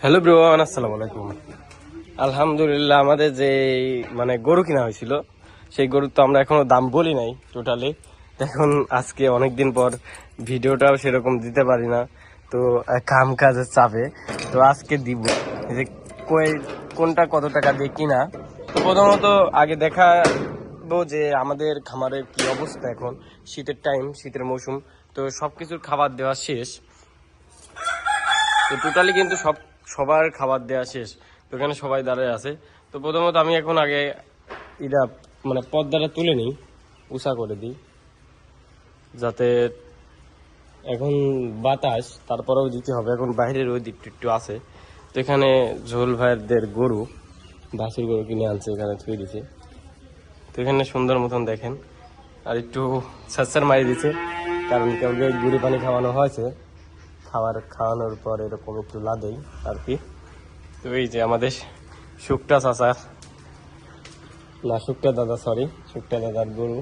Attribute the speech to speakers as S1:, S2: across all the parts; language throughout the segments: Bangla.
S1: হ্যালো ব্রোয়ান, আসসালামু আলাইকুম। আলহামদুলিল্লাহ, আমাদের যে মানে গরু কিনা হয়েছিল সেই গরুর তো আমরা এখনো দাম বলি নাই টোটালি। এখন আজকে অনেকদিন পর ভিডিওটাও সেরকম দিতে পারি না, তো কাম কাজের চাপে তো আজকে দিব যে কোনটা কত টাকা দিয়ে কিনা। তো প্রথমত আগে দেখাবো যে আমাদের খামারের কি অবস্থা। এখন শীতের টাইম, শীতের মৌসুম, তো সবকিছুর খাবার দেওয়া শেষ। তো টোটালি কিন্তু সবার খাবার দেওয়া শেষ। তো এখানে সবাই দাঁড়ায় আছে। তো প্রথমত আমি এখন আগে এটা মানে পর্দাটা তুলে নিই, উষা করে দিই, যাতে এখন বাতাস তারপরেও দিতে হবে। এখন বাইরের ওই দিকটা একটু আছে। তো এখানে ঝোল ভাইয়েরদের গরু, বাছুর গরু কিনে আনছে, এখানে থুয়ে দিছে। তো এখানে সুন্দর মতন দেখেন, আর একটু ছাচ্ছার মারি দিছে, কারণ কাউকে গুড়ি পানি খাওয়ানো হয়েছে। খাওয়ানোর পর এরকম একটু লাদেই আর কি। তো এই যে আমাদের শুকটা চাচার, না শুকটা দাদা, সরি, শুকটা দাদার গরু।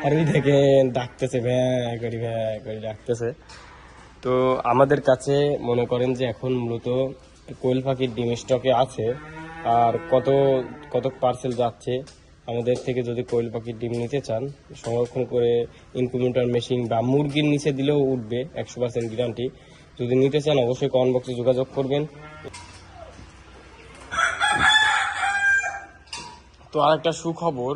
S1: আর ওই দেখেন ডাকতেছে, ভ্যাঁ করে ডাকতেছে। তো আমাদের কাছে মনে করেন যে এখন মূলত কোয়েল পাখির ডিম স্টকে আছে। আর কত কত পার্সেল যাচ্ছে আমাদের থেকে। যদি কোয়েল পাখির ডিম নিতে চান, সংরক্ষণ করে ইনকিউবেটর মেশিন বা মুরগির নিচে দিলেও উঠবে, 100% গ্যারান্টি। যদি নিতে চান অবশ্যই কমেন্ট বক্সে যোগাযোগ করবেন। তো আরেকটা সুখবর,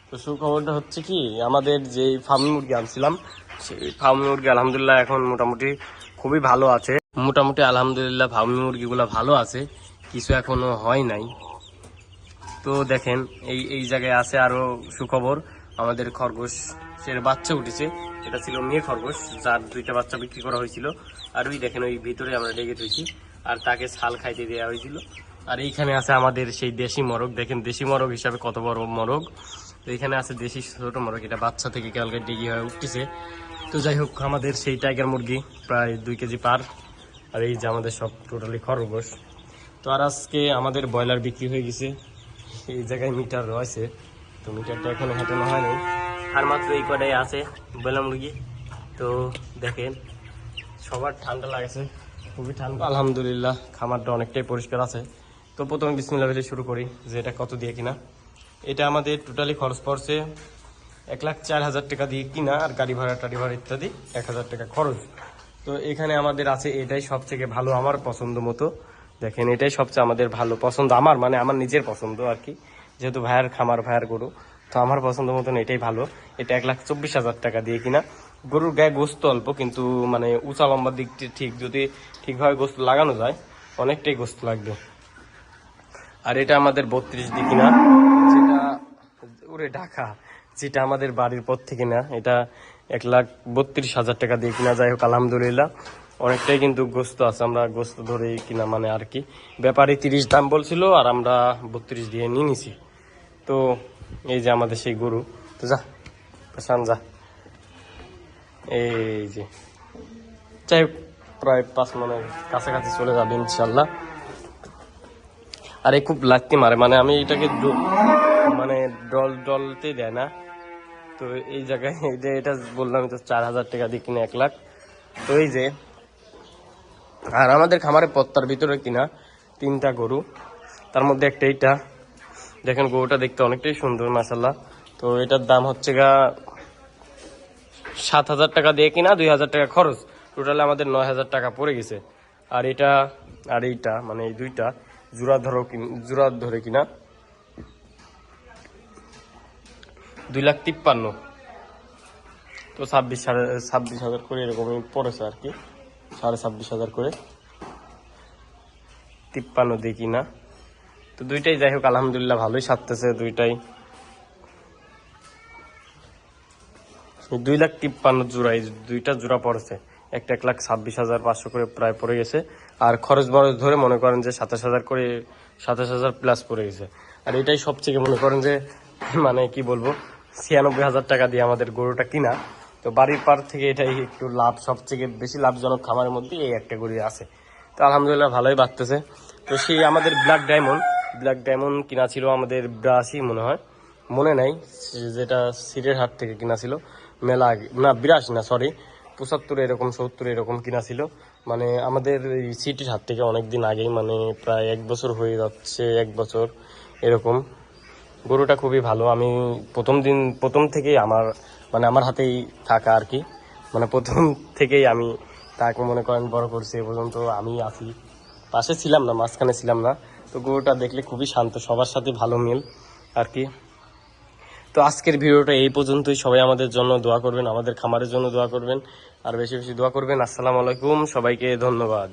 S1: তো সুখবরটা হচ্ছে কি, আমাদের যে ফার্মি মুরগি আনছিলাম সেই ফার্মি মুরগি আলহামদুলিল্লাহ এখন মোটামুটি খুবই ভালো আছে। মোটামুটি আলহামদুলিল্লাহ ফার্মি মুরগিগুলো ভালো আছে, কিছু এখনো হয় নাই। তো দেখেন এই এই জায়গায় আছে আরো সুখবর, আমাদের খরগোশের বাচ্চা উঠেছে। এটা ছিল মেয়ে খরগোশ, যার 2টা বাচ্চা বিক্রি করা হয়েছিল। আর ওই দেখেন ওই ভিতরে আমরা লেগে থুইছি, আর তাকে ছাল খাইতে দেওয়া হয়েছিল। আর এইখানে আছে আমাদের সেই দেশি মরগ, দেখেন দেশি মরগ হিসাবে কত বড় মরগ। তো এখানে আছে দেশি ছোট মরগ, এটা বাচ্চা থেকে কালকে ডিগি হয়ে উঠতেছে। তো যাই হোক, আমাদের সেই টাইগার মুরগি প্রায় 2 কেজি পার। আর এই যে আমাদের সব টোটালি খরগোশ। তো আর আজকে আমাদের ব্রয়লার বিক্রি হয়ে গেছে। এই জায়গায় মিটার রয়েছে, তো মিটারটা এখনো হাঁটানো হয়নি। আর মাত্র এই কটাই আছে ব্রয়লার মুরগি। তো দেখেন সবার ঠান্ডা লাগছে, খুবই ঠান্ডা। আলহামদুলিল্লাহ খামারটা অনেকটাই পরিষ্কার আছে। তো প্রথমে বিসমিল্লাহ বলে শুরু করি যে এটা কত দিয়ে কিনা। এটা আমাদের টোটালি খরচ পড়ছে 1,04,000 টাকা দিয়ে কিনা, আর গাড়ি ভাড়া টাড়ি ভাড়া ইত্যাদি 1,000 টাকা খরচ। তো এখানে আমাদের আছে এটাই সব থেকে ভালো আমার পছন্দ মতো। দেখেন এটাই সবচেয়ে আমাদের ভালো পছন্দ, আমার মানে আমার নিজের পছন্দ আর কি, যেহেতু ভাইয়ের খামার, ভাইয়ের গরু। তো আমার পছন্দ মতন এটাই ভালো। এটা 1,24,000 টাকা দিয়ে কিনা। গরুর গায়ে গোস্ত অল্প, কিন্তু মানে উঁচা লম্বার দিকটি ঠিক, যদি ঠিকভাবে গোস্ত লাগানো যায় অনেকটাই গোস্ত লাগবে। আর এটা আমাদের 32 দিয়ে কিনা, যেটা ওরে ঢাকা, যেটা আমাদের বাড়ির পর থেকে না, এটা 1,32,000 টাকা দিয়ে কিনা। যাই হোক আলহামদুলিল্লাহ অনেকটাই কিন্তু গোস্ত আছে, আমরা গোস্ত ধরে কিনা মানে আর কি। ব্যাপারী 30 দাম বলছিল, আর আমরা 32 দিয়ে নিয়ে নিছি। তো এই যে আমাদের সেই গরু। তো যা পেছান যা, এই যে যাই হোক প্রায় 5 মনের কাছাকাছি চলে যাবে ইনশাল্লাহ। আর এই খুব লাগতে মারে, মানে আমি এটাকে মানে ডলতে দেয় না। তো এই জায়গায় এই যে এটা বললাম, তো 4,000 টাকা দিয়ে কিনে 1,00,000। তো এই যে, আর আমাদের খামারে পত্তার ভিতরে কিনা 3টা গরু, তার মধ্যে একটা এইটা। দেখেন গরুটা দেখতে অনেকটাই সুন্দর মাশাল্লাহ। তো এটার দাম হচ্ছে 7,000 টাকা দিয়ে কিনা, 2,000 টাকা খরচ, টোটালে আমাদের 9,000 টাকা পড়ে গেছে। আর এটা আর এইটা মানে এই 2টা জোড়া ধরে কিনা 2,53,000। তো 26,500 করে এরকমই পড়েছে আর কি, 26,500 করে 53 দিয়ে কিনা। তো 2টাই যাই হোক আলহামদুলিল্লাহ ভালোই সারতেছে 2টাই। 2,53,000 জোড়া, এই 2টা জোড়া পড়েছে, একটা 1,26,500 করে প্রায় পড়ে গেছে। আর খরচ বরচ ধরে মনে করেন যে 27,000 করে, 27,000 প্লাস পড়ে গেছে। আর এটাই সবচেয়ে মনে করেন যে মানে কি বলবো, 96,000 টাকা দিয়ে আমাদের গরুটা কিনা। তো বাড়ির পার থেকে এটাই একটু লাভ, সবচেয়ে বেশি লাভজনক খামারের মধ্যে এই একটা গরু আছে। তো আলহামদুলিল্লাহ ভালোই বাড়তেছে। তো সেই আমাদের ব্ল্যাক ডায়মন্ড কিনা ছিল আমাদের 82 মনে হয়, মনে নাই, যেটা সিটের হাট থেকে কিনা ছিল মেলা আগে, না 82 না, সরি 75 এরকম 70 এরকম কিনা ছিল। মানে আমাদের এই সিটির হাত থেকে অনেক দিন আগেই, মানে প্রায় 1 বছর হয়ে যাচ্ছে, 1 বছর এরকম। গরুটা খুবই ভালো। আমি প্রথম থেকেই আমার হাতেই থাকা আর কি, মানে প্রথম থেকেই আমি তাকে মনে করেন বড় করছি। এ পর্যন্ত আমি আছি, পাশে ছিলাম না, মাঝখানে ছিলাম না। তো গরুটা দেখলে খুবই শান্ত, সবার সাথে ভালো মিল আর কি। তো আজকের ভিডিওটা এই পর্যন্তই। সবাই আমাদের জন্য দোয়া করবেন, আমাদের খামারের জন্য দোয়া করবেন, আর বেশি বেশি দোয়া করবেন। আসসালামু আলাইকুম, সবাইকে ধন্যবাদ।